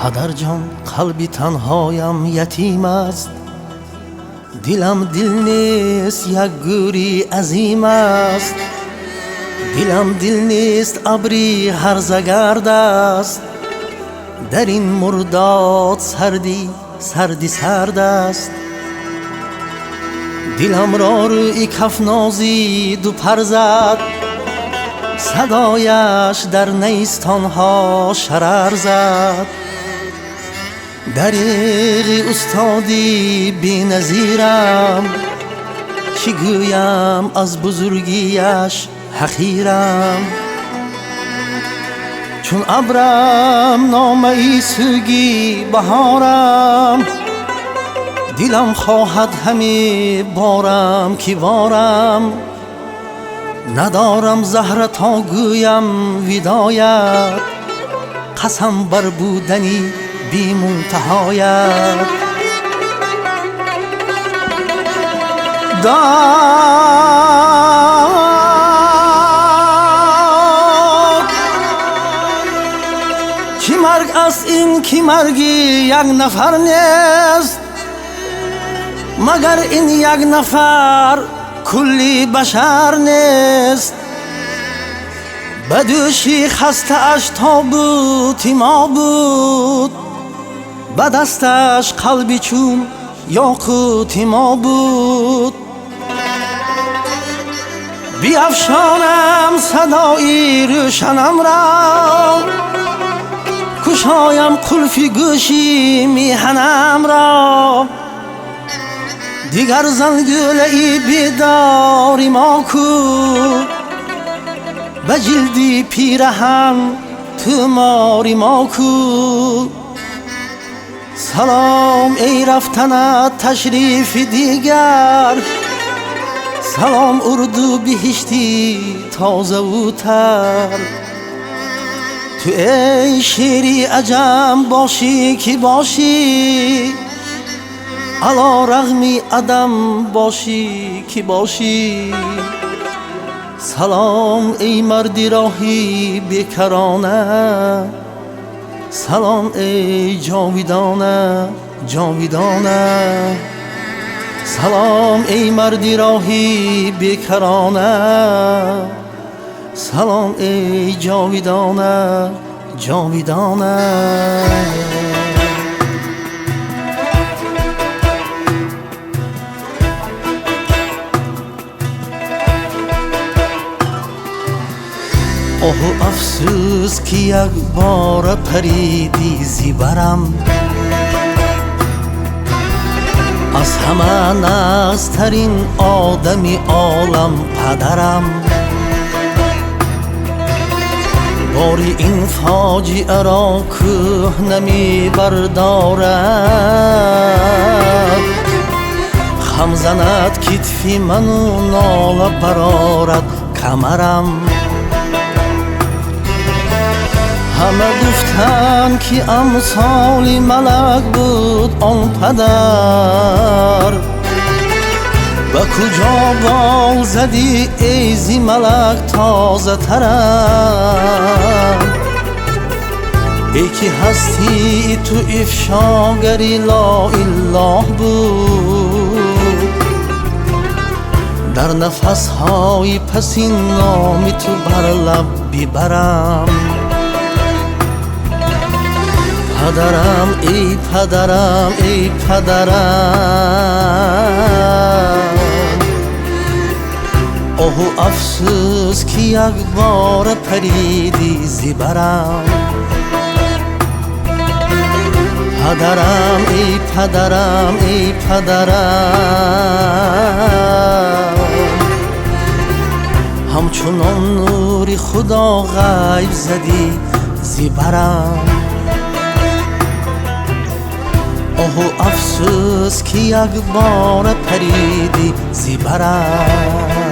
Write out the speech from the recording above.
پدر جان قلبی تنهایم یتیم است، دلم دل نیست یک گوری عظیم است. دلم دل نیست ابری هرزه گرد است، در این مرداد سردی سرد است. دلم را روی کف نازید و پر زد، صدایش در نیستانها شرر زد. دریغ استادی بی نظیرم، چی گویم از بزرگیش حقیرم. چون ابرم نامه سوگی بهارم، دلم خواهد همی بارم که بارم. ندارم زهره تا گویم ودایت، قسم بر بودنی بی منتهایت. داد کی مرگ است این کی مرگی یک نفر نیست، مگر این یک نفر کلی بشر نیست. بدوشی خسته اش تابوتی ما بود، به دستش قلبی چون یاقوتی ما بود. بیفشانم صدایی روشنم را، کشایم قلفی گوشی میهنم را. دیگر زنگوله بیداری ما کو، به جلدی پیرهن تو ماری ما کو. سلام ای رفتنت تشریف دیگر، سلام اردو بهشتی تازه و تر. تو ای شیری عجم باشی که باشی، علا رغمی عدم باشی که باشی. سلام ای مردی راهی بیکرانه، سلام ای جاویدانه جاویدانه. سلام ای مردی راهی بیکرانه، سلام ای جاویدانه جاویدانه. آه افسوس که یک بار پریدی زیبرم، از همه نازترین آدمی عالم پدرم. باری این فاجعه را کوه نمی بردارد، خم زند کتفی من و ناله برآرد کمرم. همه گفتن که امثال ملک بود آن پدر، به کجا بال زدی ای زی ملک تازه ترم. ای که هستی تو افشاگری لا اله بود، در نفسهای پسین نامی تو بر لب بیبرم. پدرم ای پدرم ای پدرم، آهو افسوس که یک بار پریدی زیبرم. پدرم ای پدرم ای پدرم، همچنان نوری خدا غیب زدی زیبرم. آهو افسوس که یک بار پریدی زیبرم.